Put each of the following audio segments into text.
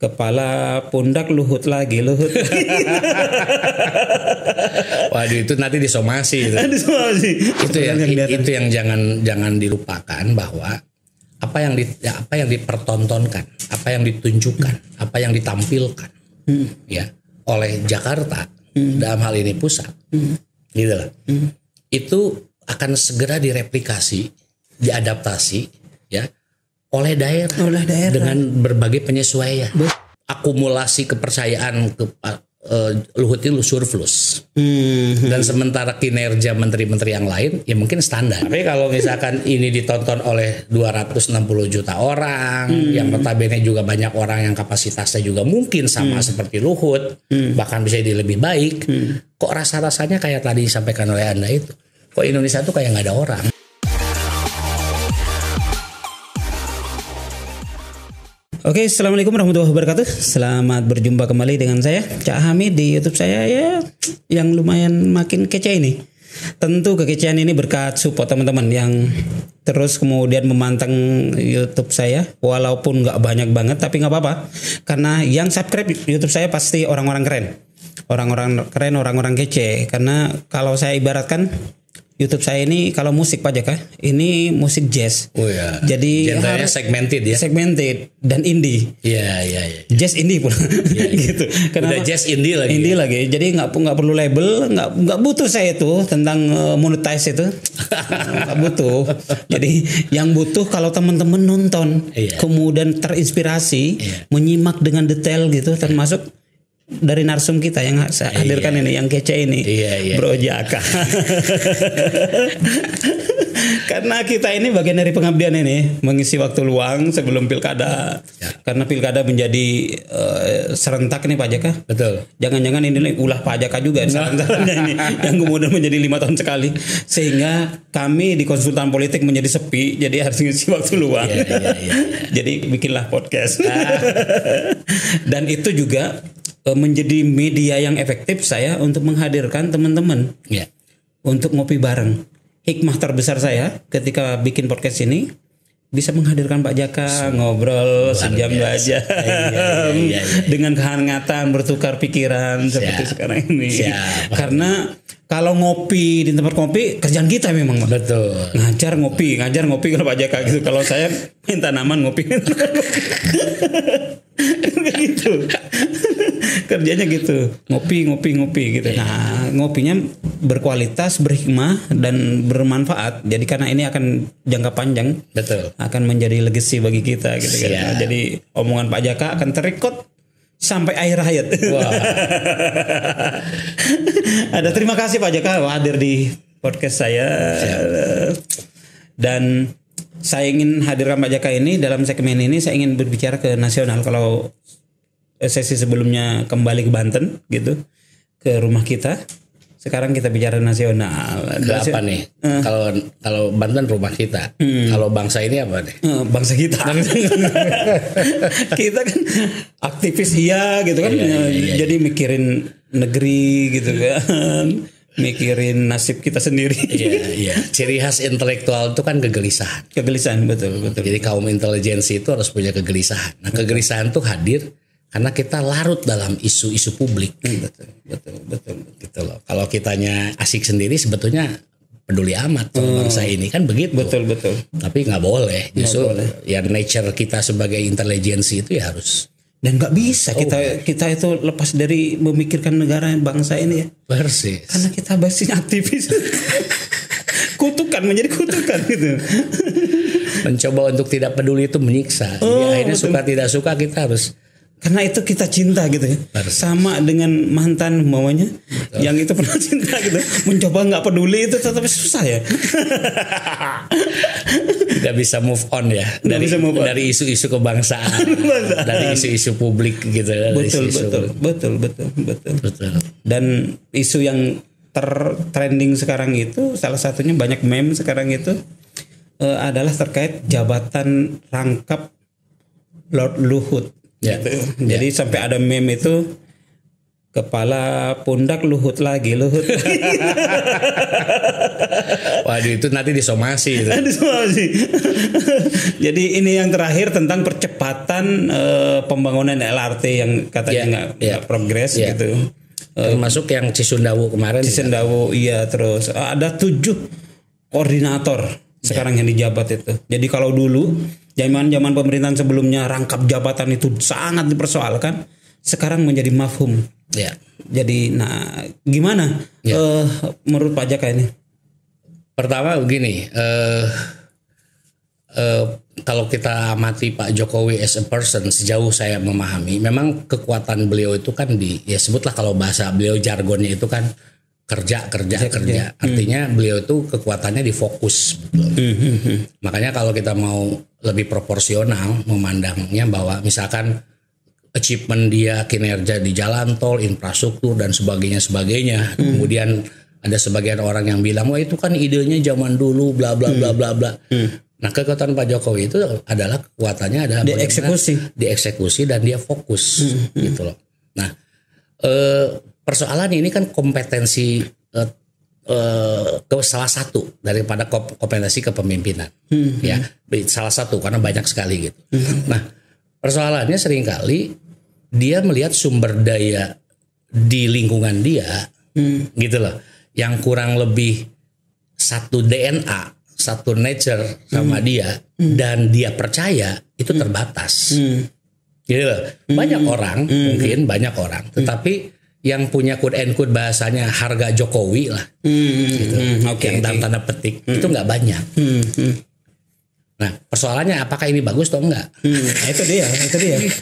Kepala pundak Luhut lagi, Luhut. Waduh, itu nanti disomasi. Itu yang jangan dilupakan, bahwa apa yang dipertontonkan, apa yang ditunjukkan, apa yang ditampilkan ya oleh Jakarta dalam hal ini pusat, gitu loh. Itu akan segera direplikasi, diadaptasi ya oleh daerah dengan berbagai penyesuaian. Akumulasi kepercayaan ke Luhut itu surplus. Dan sementara kinerja menteri-menteri yang lain ya mungkin standar. Tapi kalau misalkan ini ditonton oleh 260 juta orang, yang notabene juga banyak orang yang kapasitasnya juga mungkin sama seperti Luhut, bahkan bisa jadi lebih baik, kok rasa-rasanya kayak tadi disampaikan oleh Anda itu, kok Indonesia tuh kayak nggak ada orang. Oke, assalamualaikum warahmatullahi wabarakatuh. Selamat berjumpa kembali dengan saya, Cak Hamid, di YouTube saya ya, yang lumayan makin kece ini. Tentu kekecehan ini berkat support teman-teman yang terus kemudian memantang YouTube saya, walaupun nggak banyak banget, tapi nggak apa-apa, karena yang subscribe YouTube saya pasti orang-orang keren, orang-orang kece. Karena kalau saya ibaratkan YouTube saya ini kalau musik Pak Jaka, ini musik jazz. Oh ya. Jadi genrenya segmented ya. Segmented dan indie. Iya. Jazz indie pula. Ya. Gitu. Kenapa? Udah jazz indie lagi. Indie lagi. Jadi nggak perlu label, nggak butuh saya itu tentang monetize itu. Nggak butuh. Jadi yang butuh kalau teman-teman nonton, kemudian terinspirasi, menyimak dengan detail gitu, termasuk dari narsum kita yang saya hadirkan ini, yang kece ini, Bro Jaka. Karena kita ini bagian dari pengabdian ini, mengisi waktu luang sebelum pilkada. Karena pilkada menjadi serentak nih Pak Jaka. Betul. Jangan-jangan ini ulah Pak Jaka juga saran-sarannya ini, yang kemudian menjadi 5 tahun sekali, sehingga kami di konsultan politik menjadi sepi, jadi harus ngisi waktu luang. Jadi bikinlah podcast. Dan itu juga menjadi media yang efektif saya untuk menghadirkan teman-teman untuk ngopi bareng. Hikmah terbesar saya ketika bikin podcast ini bisa menghadirkan Pak Jaka, ngobrol sejam 2 jam dengan kehangatan, bertukar pikiran seperti sekarang ini. Karena kalau ngopi di tempat kopi kerjaan kita memang betul. Ngajar ngopi kalau Pak Jaka gitu. Kalau saya minta naman ngopi. Gitu. Kerjanya gitu, ngopi gitu. Nah, ngopinya berkualitas, berhikmah dan bermanfaat. Jadi karena ini akan jangka panjang, betul, akan menjadi legacy bagi kita gitu kan. Jadi omongan Pak Jaka akan terekod sampai akhir hayat. Wow. Ada terima kasih Pak Jaka hadir di podcast saya. Dan saya ingin hadirkan Pak Jaka ini dalam segmen ini. Saya ingin berbicara ke nasional. Kalau sesi sebelumnya kembali ke Banten gitu, ke rumah kita. Sekarang kita bicara nasional. Apa nih? Kalau Banten rumah kita. Kalau bangsa ini apa nih? Bangsa kita. Kita kan aktivis gitu kan. Jadi mikirin negeri gitu kan. Mikirin nasib kita sendiri. Iya. Ciri khas intelektual itu kan kegelisahan. Kegelisahan, betul. Jadi kaum intelijensi itu harus punya kegelisahan. Nah, kegelisahan itu hadir karena kita larut dalam isu-isu publik. Betul. Gitu loh. Kalau kitanya asik sendiri sebetulnya peduli amat bangsa ini kan begitu. Betul. Tapi nggak boleh. Justru ya nature kita sebagai intelijensi itu ya harus. Dan nggak bisa kita itu lepas dari memikirkan negara bangsa ini ya. Persis. Karena kita basisnya aktivis. Menjadi kutukan gitu. Mencoba untuk tidak peduli itu menyiksa. Jadi akhirnya suka tidak suka kita harus. Karena itu kita cinta gitu ya. Sama dengan mantan maunya yang itu pernah cinta gitu. Mencoba nggak peduli itu tetap susah ya. Tidak bisa move on ya dari isu-isu kebangsaan, dari isu-isu publik gitu. Betul. Dan isu yang trending sekarang itu salah satunya banyak meme sekarang itu adalah terkait jabatan rangkap Lord Luhut. Jadi sampai ada meme itu Kepala pundak Luhut lagi, Luhut. Waduh, itu nanti disomasi. Jadi ini yang terakhir tentang percepatan pembangunan LRT yang katanya nggak progres gitu. Termasuk yang Cisundawu kemarin. Cisundawu, iya, terus ada 7 koordinator sekarang yang dijabat itu. Jadi kalau dulu zaman pemerintahan sebelumnya rangkap jabatan itu sangat dipersoalkan, sekarang menjadi mafhum. Ya. Jadi, gimana menurut Pak Jaka ini? Pertama begini, kalau kita amati Pak Jokowi as a person, sejauh saya memahami, memang kekuatan beliau itu kan sebutlah kalau bahasa beliau jargonnya itu kan kerja. Artinya beliau itu kekuatannya di fokus. Makanya kalau kita mau lebih proporsional memandangnya bahwa misalkan achievement dia, kinerja di jalan tol, infrastruktur dan sebagainya. Kemudian ada sebagian orang yang bilang, wah itu kan idenya zaman dulu, bla bla bla bla bla. Nah, kekuatan Pak Jokowi itu adalah kekuatannya adalah dieksekusi dan dia fokus gitu loh. Nah, persoalan ini kan kompetensi salah satu daripada kompetensi kepemimpinan. Ya, salah satu karena banyak sekali gitu. Nah, persoalannya seringkali dia melihat sumber daya di lingkungan dia, gitu loh, yang kurang lebih satu DNA, satu nature sama dia, dan dia percaya itu terbatas, gitu loh. Banyak orang, tetapi yang punya quote and quote bahasanya harga Jokowi lah, gitu, yang dalam tanda petik itu nggak banyak. Nah, persoalannya apakah ini bagus atau enggak? Itu dia.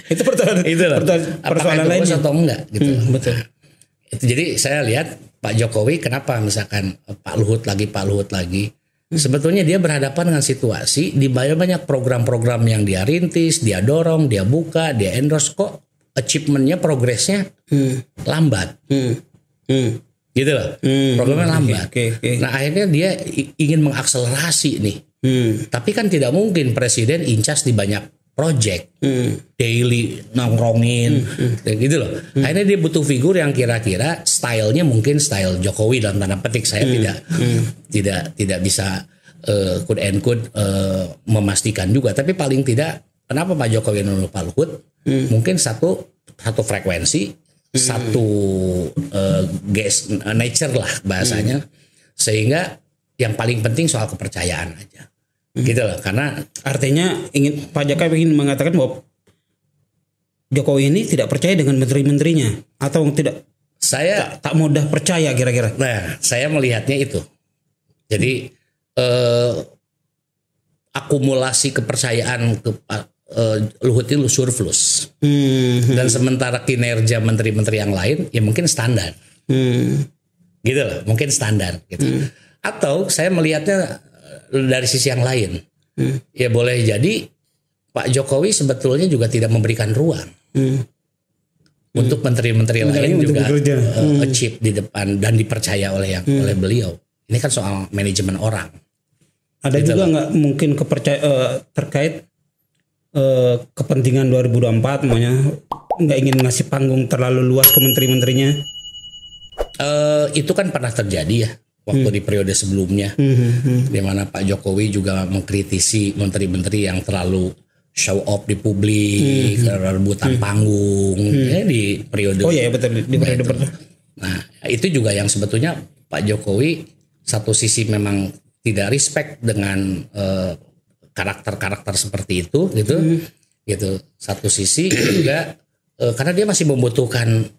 Itu persoalan bagus lainnya atau enggak gitu. Betul. Itu jadi saya lihat Pak Jokowi kenapa misalkan Pak Luhut lagi. Sebetulnya dia berhadapan dengan situasi di banyak program-program yang dia rintis, dia dorong, dia buka, dia endorse, kok achievementnya, progresnya lambat. Gitu loh. Programnya lambat. Nah, akhirnya dia ingin mengakselerasi nih. Tapi kan tidak mungkin presiden incas di banyak project, daily nongkrongin, gitu loh. Akhirnya dia butuh figur yang kira-kira stylenya mungkin style Jokowi dalam tanda petik. Saya tidak bisa quote and quote memastikan juga. Tapi paling tidak, kenapa Pak Jokowi menurut Pak Luhut? Mungkin satu frekuensi, satu nature lah bahasanya, sehingga yang paling penting soal kepercayaan aja, gitu loh. Karena artinya Pak Jaka ingin mengatakan bahwa Jokowi ini tidak percaya dengan menteri-menterinya atau tidak? Saya tak mudah percaya kira-kira. Nah, saya melihatnya itu. Jadi akumulasi kepercayaan Luhut itu surplus, dan sementara kinerja menteri-menteri yang lain ya mungkin standar, gitu loh, mungkin standar gitu. Atau saya melihatnya dari sisi yang lain, ya boleh jadi Pak Jokowi sebetulnya juga tidak memberikan ruang untuk menteri-menteri lain juga achieve di depan dan dipercaya oleh beliau. Ini kan soal manajemen orang. Ada gitu juga nggak mungkin terkait kepentingan 2024, namanya nggak ingin ngasih panggung terlalu luas ke menteri-menterinya? Itu kan pernah terjadi ya. Waktu di periode sebelumnya, di mana Pak Jokowi juga mengkritisi menteri-menteri yang terlalu show off di publik, rebutan panggung, ya, di periode. Oh iya, betul, di periode pertama. Nah, itu juga yang sebetulnya Pak Jokowi satu sisi memang tidak respect dengan karakter-karakter seperti itu, gitu. Satu sisi juga karena dia masih membutuhkan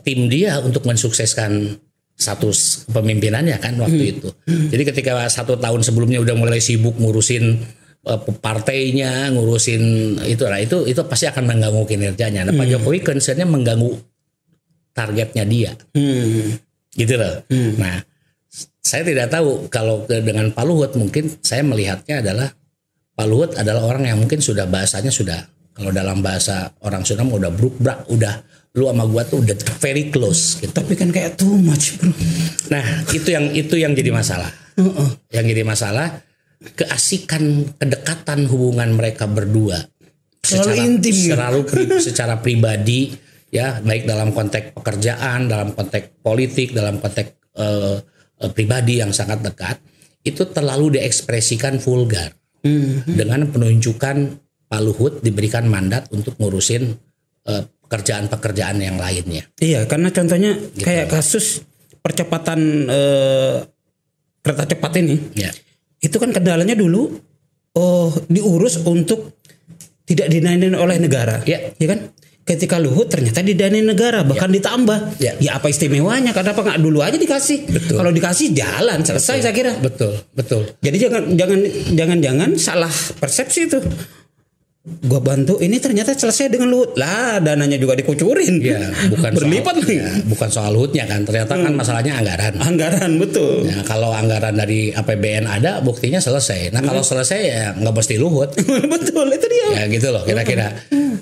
tim dia untuk mensukseskan status kepemimpinannya kan waktu itu. Jadi ketika 1 tahun sebelumnya udah mulai sibuk ngurusin partainya, ngurusin itu pasti akan mengganggu kinerjanya. Nah, Pak Jokowi concernnya mengganggu targetnya dia, gitu loh. Nah, saya tidak tahu kalau dengan Pak Luhut, mungkin saya melihatnya adalah Pak Luhut adalah orang yang mungkin sudah bahasanya sudah, kalau dalam bahasa orang Sunda udah bruk-brak, udah lu sama gua tuh udah very close gitu. Tapi kan kayak too much, bro. Nah, itu yang jadi masalah. Yang jadi masalah keasikan, kedekatan hubungan mereka berdua selalu intim, secara pribadi ya baik dalam konteks pekerjaan, dalam konteks politik, dalam konteks pribadi yang sangat dekat, itu terlalu diekspresikan vulgar dengan penunjukan Pak Luhut diberikan mandat untuk ngurusin pekerjaan-pekerjaan yang lainnya. Iya, karena contohnya gitu. Kayak kasus percepatan kereta cepat ini, itu kan kendalanya dulu diurus untuk tidak dinainin oleh negara, ya kan? Ketika Luhut ternyata didanain negara, bahkan ditambah. Ya apa istimewanya? Kenapa nggak dulu aja dikasih? Kalau dikasih jalan selesai, saya kira. Betul. Jadi jangan salah persepsi itu. Gua bantu ini ternyata selesai dengan Luhut lah, dananya juga dikucurin. Ya, bukan berlipat lagi. Bukan soal Luhutnya kan, ternyata kan masalahnya anggaran. Betul. Ya, kalau anggaran dari APBN ada, buktinya selesai. Nah kalau selesai ya nggak mesti Luhut. Betul, itu dia. Ya gitu loh kira-kira.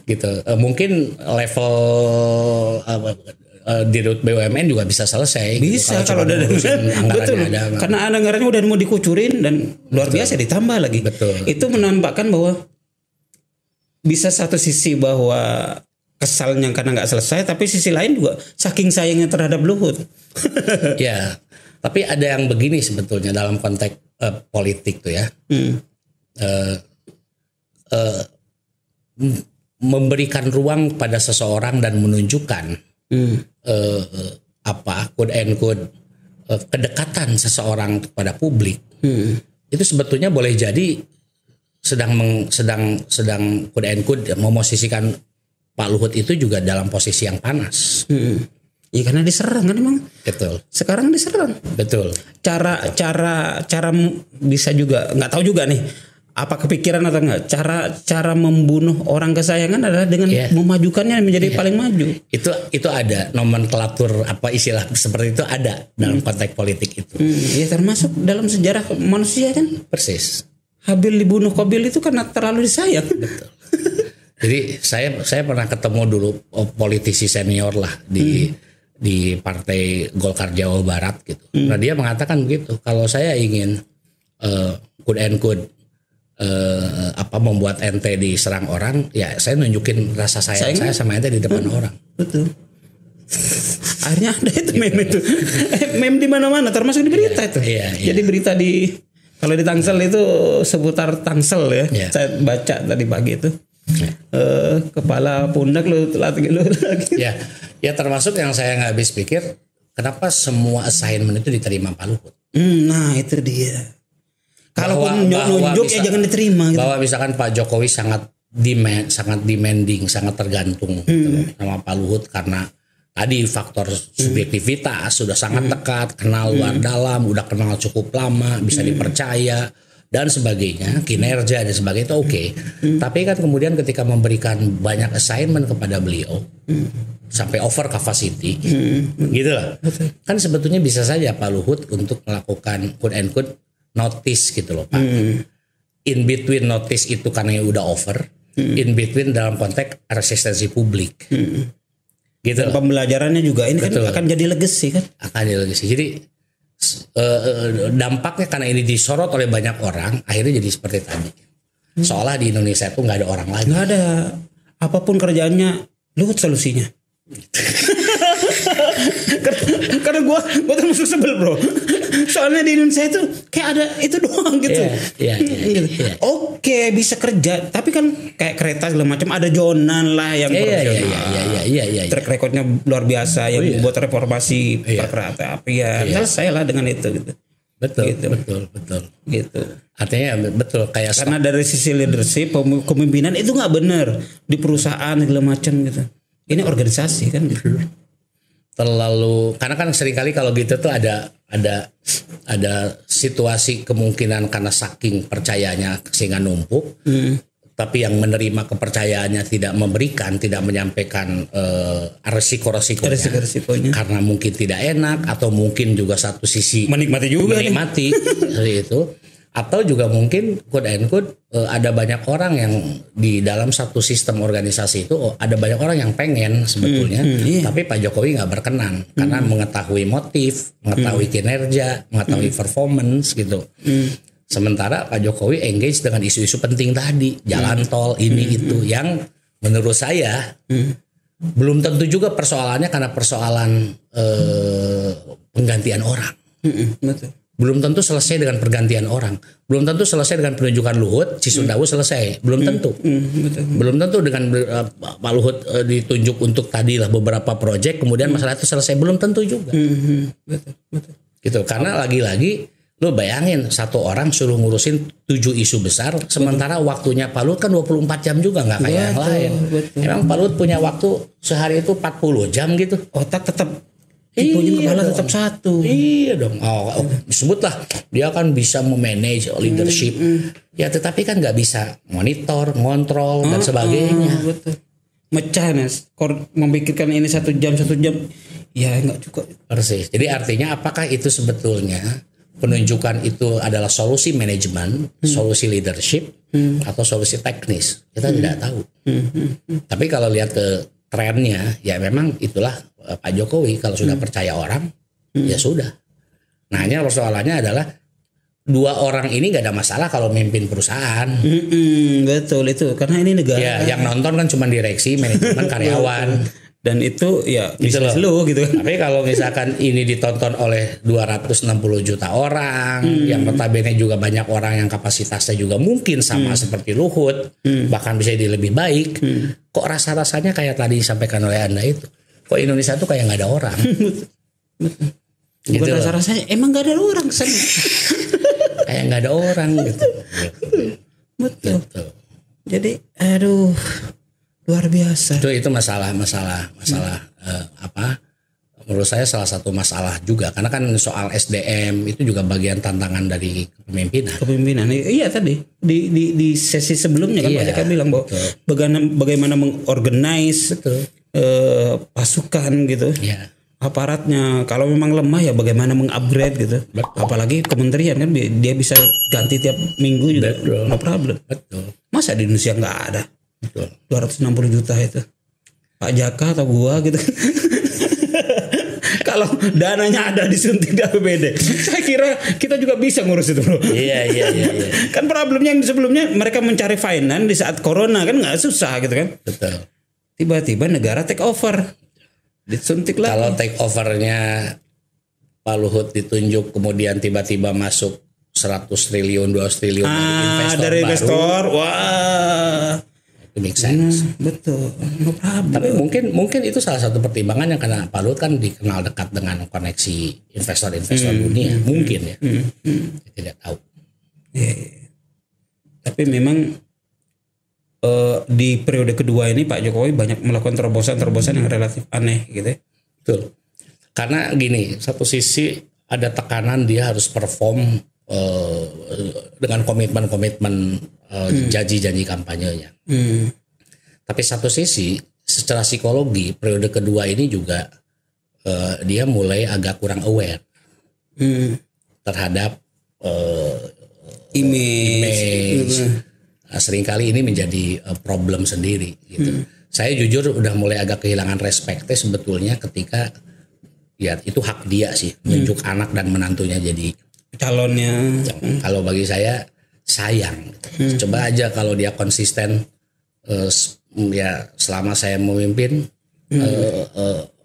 Gitu. Mungkin level di BUMN juga bisa selesai. Bisa gitu, kalau udah betul. Ada. Karena anggarannya udah mau dikucurin dan luar biasa ditambah lagi. Betul. Itu menampakkan bahwa bisa satu sisi bahwa kesalnya karena nggak selesai, tapi sisi lain juga saking sayangnya terhadap Luhut. Ya, tapi ada yang begini sebetulnya dalam konteks politik tuh ya, memberikan ruang pada seseorang dan menunjukkan quote and quote kedekatan seseorang kepada publik, itu sebetulnya boleh jadi sedang quote and quote memosisikan Pak Luhut itu juga dalam posisi yang panas. Iya karena diserang kan emang. Betul. Sekarang diserang. Betul. Cara bisa juga nggak tahu juga nih apa kepikiran atau enggak. Cara membunuh orang kesayangan adalah dengan memajukannya menjadi paling maju. Itu ada nomenklatur apa istilah seperti itu ada dalam konteks politik itu. Ya termasuk dalam sejarah manusia kan. Persis. Habil dibunuh Qabil itu karena terlalu disayang. Betul. Jadi saya pernah ketemu dulu politisi senior lah di Partai Golkar Jawa Barat gitu. Nah dia mengatakan begitu. Kalau saya ingin quote and quote membuat ente diserang orang, ya saya nunjukin rasa sayang saya sama ente di depan orang. Betul. Akhirnya ada itu meme itu. Meme di mana-mana termasuk di berita itu. Jadi berita kalau di Tangsel itu seputar Tangsel ya. Saya baca tadi pagi itu. Kepala pundak lu lagi. Ya termasuk yang saya nggak habis pikir, kenapa semua assignment itu diterima Pak Luhut? Nah itu dia. Kalaupun nunjuk ya jangan diterima. Gitu. Bahwa misalkan Pak Jokowi sangat demanding, sangat tergantung gitu, sama Pak Luhut karena tadi faktor subjektivitas sudah sangat dekat, kenal luar dalam, udah kenal cukup lama, bisa dipercaya dan sebagainya, kinerja dan sebagainya itu oke. Tapi kan kemudian ketika memberikan banyak assignment kepada beliau sampai over capacity, gitu lah. Kan sebetulnya bisa saja Pak Luhut untuk melakukan quote and quote notice gitu loh Pak. In between notice itu karena udah over, in between dalam konteks resistensi publik. Gitu. Dan pembelajarannya juga ini kan akan jadi legacy kan? Akan jadi legacy. Jadi dampaknya karena ini disorot oleh banyak orang, akhirnya jadi seperti tadi. Seolah di Indonesia itu nggak ada orang lagi. Nggak ada. Apapun kerjaannya, Luhut solusinya. Karena gue termasuk sebel bro. Soalnya di Indonesia itu kayak ada itu doang gitu. Oke, bisa kerja, tapi kan kayak kereta segala macam ada Jonan lah yang profesional. Track recordnya luar biasa yang buat reformasi kereta apian. Selesai lah dengan itu gitu. Betul. Gitu. Artinya betul kayak karena dari sisi leadership kepemimpinan itu nggak benar di perusahaan segala macam gitu. Ini organisasi kan gitu. Terlalu karena kan seringkali kalau gitu tuh ada situasi kemungkinan karena saking percayanya sehingga numpuk. Tapi yang menerima kepercayaannya tidak memberikan, tidak menyampaikan resiko-resikonya karena mungkin tidak enak atau mungkin juga satu sisi menikmati seperti itu. Atau juga mungkin quote and quote ada banyak orang yang di dalam satu sistem organisasi itu ada banyak orang yang pengen sebetulnya, tapi Pak Jokowi nggak berkenan karena mengetahui motif, mengetahui kinerja, mengetahui performance gitu. Sementara Pak Jokowi engage dengan isu-isu penting tadi, jalan tol ini itu yang menurut saya Belum tentu juga persoalannya karena persoalan penggantian orang. Betul. Belum tentu selesai dengan pergantian orang. Belum tentu selesai dengan penunjukan Luhut, Cisumdawu selesai. Belum tentu. Betul. Belum tentu dengan Pak Luhut ditunjuk untuk tadilah beberapa proyek, kemudian masalah itu selesai. Belum tentu juga. Betul. Gitu. Karena lagi-lagi lo bayangin satu orang suruh ngurusin 7 isu besar, sementara waktunya Pak Luhut kan 24 jam juga, nggak kayak yang lain. Emang Pak Luhut punya waktu sehari itu 40 jam gitu. Otak tetap tipunya kepala dong. tetap satu. Iya dong. Sebutlah dia kan bisa memanage leadership. Ya tetapi kan nggak bisa monitor, ngontrol dan sebagainya. Betul. Mecah nih, memikirkan ini 1 jam, ya nggak cukup. Persis. Jadi artinya apakah itu sebetulnya penunjukan itu adalah solusi manajemen, solusi leadership, atau solusi teknis? Kita tidak tahu. Tapi kalau lihat ke trennya, ya memang itulah Pak Jokowi. Kalau sudah percaya orang, ya sudah. Nah, hanya persoalannya adalah 2 orang ini gak ada masalah kalau memimpin perusahaan. Betul itu, karena ini negara. Ya, yang nonton kan cuma direksi, manajemen, karyawan. Dan itu ya Gitu bisnis lu gitu kan. Tapi kalau misalkan ini ditonton oleh 260 juta orang, yang notabene juga banyak orang yang kapasitasnya juga mungkin sama seperti Luhut, bahkan bisa jadi lebih baik. Kok rasa-rasanya kayak tadi disampaikan oleh Anda itu, kok Indonesia tuh kayak nggak ada orang. Bukan Gitu rasa-rasanya, emang nggak ada orang sana. Kayak nggak ada orang gitu. Betul. Gitu. Jadi aduh, luar biasa. Itu masalah apa? Menurut saya salah satu masalah juga, karena kan soal SDM itu juga bagian tantangan dari kepemimpinan. Iya tadi di sesi sebelumnya kan Pak Jaka bilang bahwa bagaimana mengorganize pasukan gitu. Iya. Aparatnya, kalau memang lemah ya bagaimana mengupgrade gitu. Apalagi kementerian kan dia bisa ganti tiap minggu juga. No problem. Betul. Masa di Indonesia nggak ada? Betul. 260 juta itu Pak Jaka atau gua gitu. Kalau dananya ada disuntik di APBD, saya kira kita juga bisa ngurus itu bro. Iya. Kan problemnya yang sebelumnya mereka mencari finance di saat corona kan nggak susah gitu kan. Betul. Tiba-tiba negara take over, disuntik lagi. Kalau take overnya Pak Luhut ditunjuk kemudian tiba-tiba masuk 100 triliun 200 triliun dari investor baru, wah itu make sense. Betul. No problem. Tapi mungkin itu salah satu pertimbangan yang karena Pak Luhut kan dikenal dekat dengan koneksi investor-investor dunia, mungkin ya. Tidak tahu. Tapi memang di periode kedua ini Pak Jokowi banyak melakukan terobosan-terobosan yang relatif aneh gitu. Betul. Karena gini, satu sisi ada tekanan dia harus perform dengan komitmen-komitmen janji-janji kampanyenya. Tapi satu sisi secara psikologi periode kedua ini juga dia mulai agak kurang aware terhadap image. Nah, seringkali ini menjadi problem sendiri gitu. Saya jujur udah mulai agak kehilangan respeknya sebetulnya ketika ya itu hak dia sih menunjuk anak dan menantunya jadi calonnya. Kalau bagi saya sayang. Coba aja kalau dia konsisten ya selama saya memimpin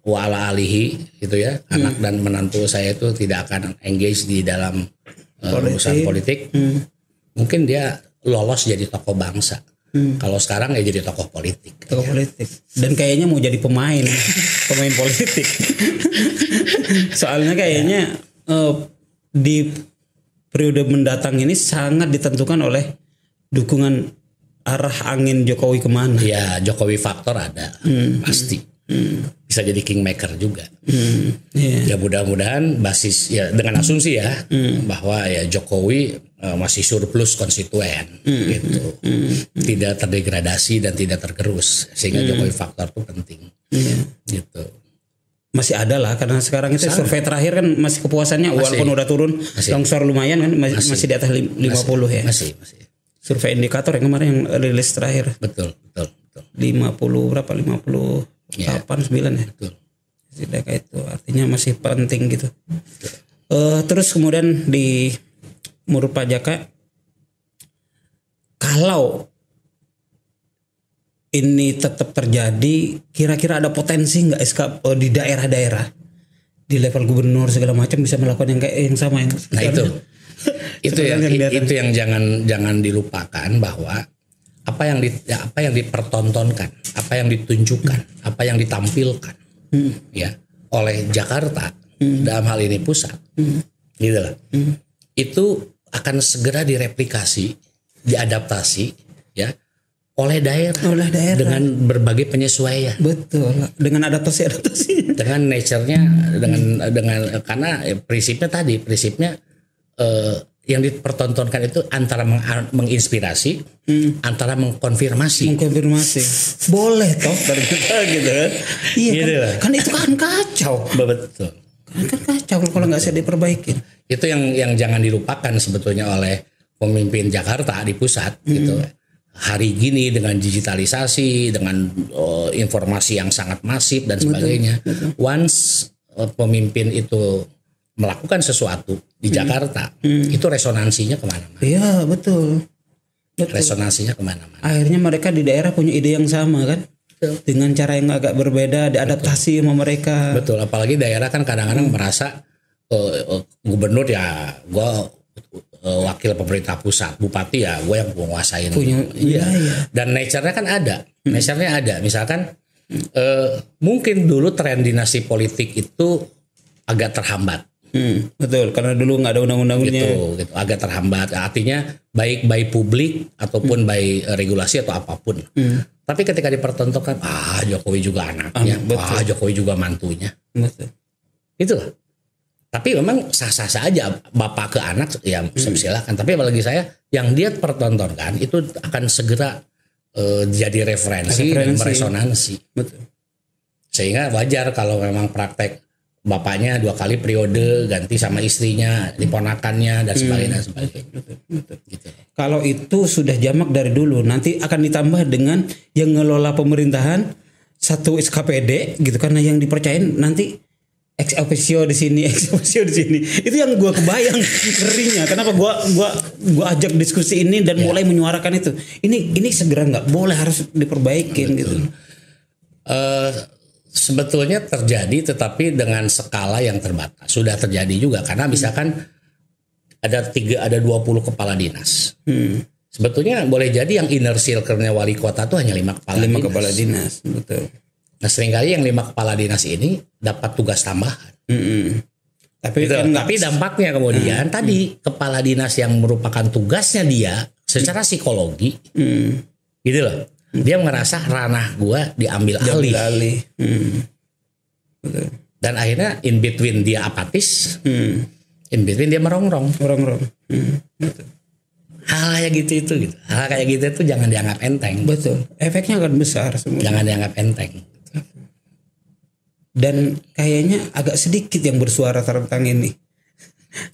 wala alihi gitu ya, anak dan menantu saya itu tidak akan engage di dalam urusan politik. Mungkin dia lolos jadi tokoh bangsa. Kalau sekarang ya jadi tokoh politik. Tokoh politik. Dan kayaknya mau jadi pemain politik. Soalnya kayaknya di periode mendatang ini sangat ditentukan oleh dukungan arah angin Jokowi kemana. Ya Jokowi faktor ada pasti. Bisa jadi kingmaker juga. Ya mudah-mudahan basis ya dengan asumsi ya bahwa ya Jokowi masih surplus konstituen gitu. Tidak terdegradasi dan tidak tergerus sehingga Jokowi faktor itu penting. Gitu. Masih ada lah karena sekarang itu survei terakhir kan masih kepuasannya walaupun udah turun longsor lumayan kan masih di atas 50 ya. Masih. Survei indikator yang kemarin yang rilis terakhir. Betul. 50 berapa 58 9 ya. Betul. Tidak kayak itu artinya masih penting gitu. Terus kemudian di menurut Pak Jaka kalau ini tetap terjadi, kira-kira ada potensi nggak di daerah-daerah di level gubernur segala macam bisa melakukan yang kayak yang sama yang nah itu yang jangan dilupakan bahwa apa yang dipertontonkan, apa yang ditunjukkan, apa yang ditampilkan ya oleh Jakarta dalam hal ini pusat gitu lah. Itu akan segera direplikasi, diadaptasi ya oleh daerah dengan berbagai penyesuaian. Betul, dengan adaptasi dengan nature-nya, dengan karena prinsipnya yang dipertontonkan itu antara menginspirasi, antara mengkonfirmasi. Boleh toh ternyata gitu kan. Iya gitu kan itu kan kacau. Betul. Kan kacau kalau nggak bisa diperbaiki. Itu yang jangan dilupakan sebetulnya oleh pemimpin Jakarta di pusat gitu. Hari gini dengan digitalisasi, dengan informasi yang sangat masif dan sebagainya. Betul. Once pemimpin itu melakukan sesuatu di Jakarta, itu resonansinya kemana-mana. Iya betul. Resonansinya kemana-mana. Akhirnya mereka di daerah punya ide yang sama kan, dengan cara yang agak berbeda, diadaptasi sama mereka. Betul. Apalagi daerah kan kadang-kadang merasa gubernur ya gue wakil pemerintah pusat, bupati ya gue yang menguasain. Iya. Dan nature-nya kan ada. Nature-nya ada. Misalkan mungkin dulu tren dinasti politik itu agak terhambat. Betul, karena dulu nggak ada undang-undangnya. Gitu, agak terhambat. Artinya baik by publik ataupun by regulasi atau apapun. Tapi ketika dipertontonkan, Jokowi juga anaknya, Jokowi juga mantunya. Betul. Itulah. Tapi memang sah-sah saja bapak ke anak ya silakan. Tapi apalagi saya yang dia pertontonkan itu akan segera jadi referensi dan meresonansi. Betul. Sehingga wajar kalau memang praktek bapaknya 2 kali periode ganti sama istrinya, diponakannya dan sebagainya. Betul. Gitu. Kalau itu sudah jamak dari dulu, nanti akan ditambah dengan yang ngelola pemerintahan satu SKPD gitu, karena yang dipercayain nanti ex officio di sini. Itu yang gua kebayang ngerinya. Kenapa gua ajak diskusi ini dan mulai menyuarakan itu. Ini segera nggak boleh, harus diperbaikin. Betul. Gitu. Sebetulnya terjadi, tetapi dengan skala yang terbatas. Sudah terjadi juga karena misalkan ada 20 kepala dinas. Sebetulnya boleh jadi yang inner circle-nya wali kota itu hanya 5 kepala dinas. Betul. Nah seringkali yang 5 kepala dinas ini dapat tugas tambahan. Tapi dampaknya kemudian tadi kepala dinas yang merupakan tugasnya dia secara psikologi, gitu loh. Dia ngerasa ranah gua diambil alih. Betul. Dan akhirnya in between dia apatis, in between dia merongrong. Betul. Hal kayak gitu. Hal kayak gitu itu jangan dianggap enteng. Betul. Efeknya akan besar semua. Jangan dianggap enteng. Dan kayaknya agak sedikit yang bersuara tentang ini.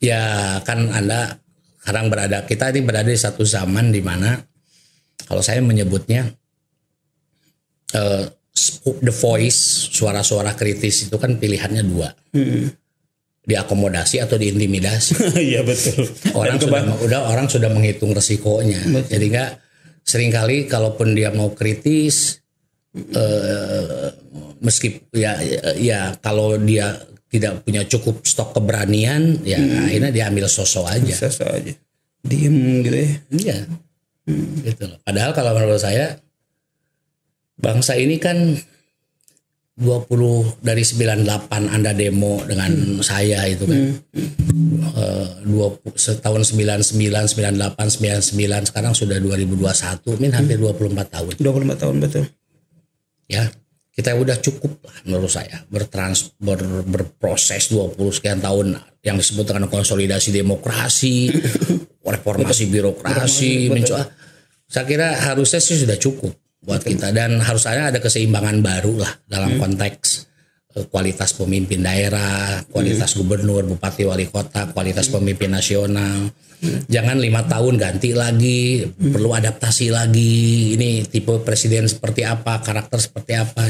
Ya kan Anda sekarang kita ini berada di satu zaman di mana kalau saya menyebutnya the voice, suara-suara kritis itu kan pilihannya 2. Diakomodasi atau diintimidasi. Iya betul. Orang sudah menghitung resikonya. Betul. Jadi seringkali kalaupun dia mau kritis, ya kalau dia tidak punya cukup stok keberanian, ya akhirnya dia ambil sosok aja. Diem gitu ya. Iya. Gitu loh. Padahal kalau menurut saya bangsa ini kan 20 dari 98 Anda demo dengan saya itu kan. 20 tahun 99, 98, 99, sekarang sudah 2021, hampir 24 tahun. 24 tahun betul. Ya, kita udah cukup lah menurut saya berproses 20 sekian tahun yang disebut dengan konsolidasi demokrasi, reformasi birokrasi, saya kira harusnya sih sudah cukup buat kita, dan harus ada keseimbangan baru lah dalam konteks kualitas pemimpin daerah, kualitas gubernur, bupati, wali kota, kualitas pemimpin nasional. Jangan 5 tahun ganti lagi, perlu adaptasi lagi. Ini tipe presiden seperti apa, karakter seperti apa.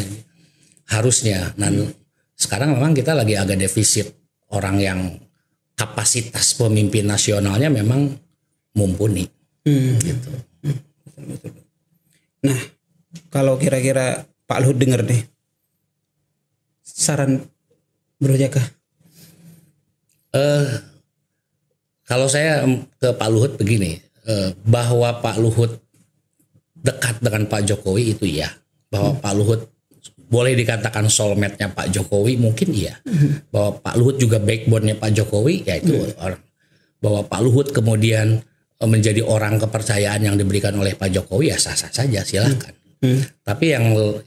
Harusnya. Dan sekarang memang kita lagi agak defisit orang yang kapasitas pemimpin nasionalnya memang mumpuni. Gitu. Nah, kalau kira-kira Pak Luhut dengar nih, saran Bro Jaka. Kalau saya ke Pak Luhut begini, bahwa Pak Luhut dekat dengan Pak Jokowi itu iya, bahwa Pak Luhut boleh dikatakan soulmate-nya Pak Jokowi mungkin iya, bahwa Pak Luhut juga backbone-nya Pak Jokowi ya itu orang, bahwa Pak Luhut kemudian menjadi orang kepercayaan yang diberikan oleh Pak Jokowi ya sah-sah saja, silakan. Tapi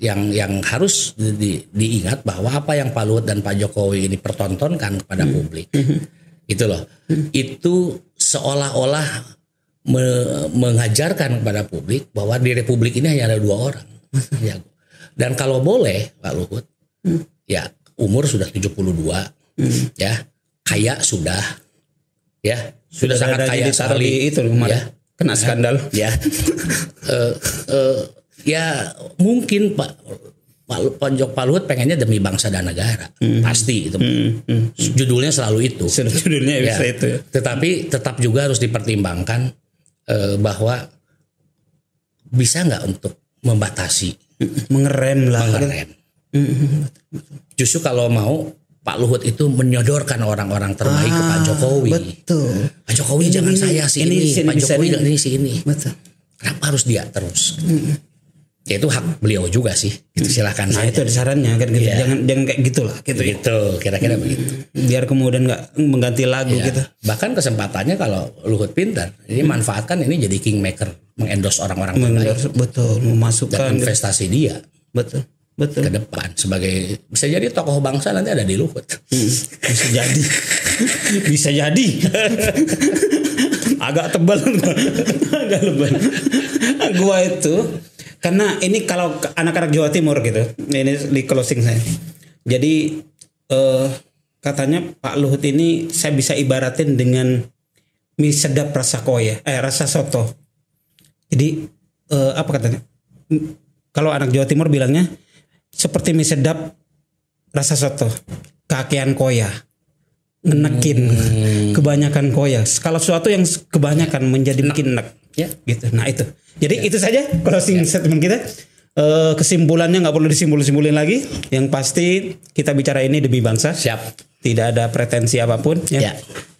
yang harus diingat bahwa apa yang Pak Luhut dan Pak Jokowi ini pertontonkan kepada publik, itu loh, itu seolah-olah mengajarkan kepada publik bahwa di Republik ini hanya ada 2 orang. Dan kalau boleh Pak Luhut, ya umur sudah 72, ya kaya sudah, ya sudah sangat kaya sekali. Itu ya, kena skandal. Ya, ya mungkin Pak Luhut pengennya demi bangsa dan negara, pasti itu. Judulnya selalu itu. Judulnya ya, itu. Tetapi tetap juga harus dipertimbangkan bahwa bisa nggak untuk membatasi, mengerem. Justru kalau mau Pak Luhut itu menyodorkan orang-orang terbaik ke Pak Jokowi. Betul. Pak Jokowi ini, jangan saya sini, Pak Jokowi ini sini. Betul. Kenapa harus dia terus? Ya itu hak beliau juga sih. Itu silakan saja. Itu sarannya kan gitu. Jangan kayak gitulah gitu. Kira-kira begitu. Biar kemudian nggak mengganti lagu gitu. Bahkan kesempatannya kalau Luhut pintar, ini manfaatkan ini jadi kingmaker, mengendorse orang-orang terbaik. Betul, memasukkan dan investasi dia. Betul. Ke depan sebagai bisa jadi tokoh bangsa nanti ada di Luhut. Bisa jadi. Agak tebal, agak lebay. Gua itu karena ini kalau anak-anak Jawa Timur gitu, ini di closing saya. Jadi katanya Pak Luhut ini saya bisa ibaratin dengan mie sedap rasa koya, rasa soto. Jadi apa katanya? Kalau anak Jawa Timur bilangnya seperti mie sedap rasa soto, kakean koya, ngenekin, kebanyakan koya. Kalau sesuatu yang kebanyakan menjadi bikin enak, ya gitu. Nah itu. Jadi itu saja closing statement kita. Kesimpulannya nggak perlu disimpulin lagi. Yang pasti kita bicara ini demi bangsa. Siap. Tidak ada pretensi apapun. Ya.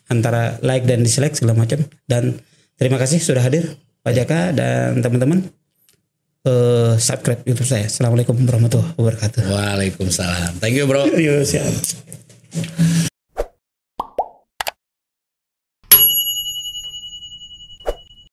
Antara like dan dislike segala macam. Dan terima kasih sudah hadir Pak Jaka dan teman-teman. Subscribe YouTube saya. Assalamualaikum warahmatullahi wabarakatuh. Waalaikumsalam. Thank you bro. Siap.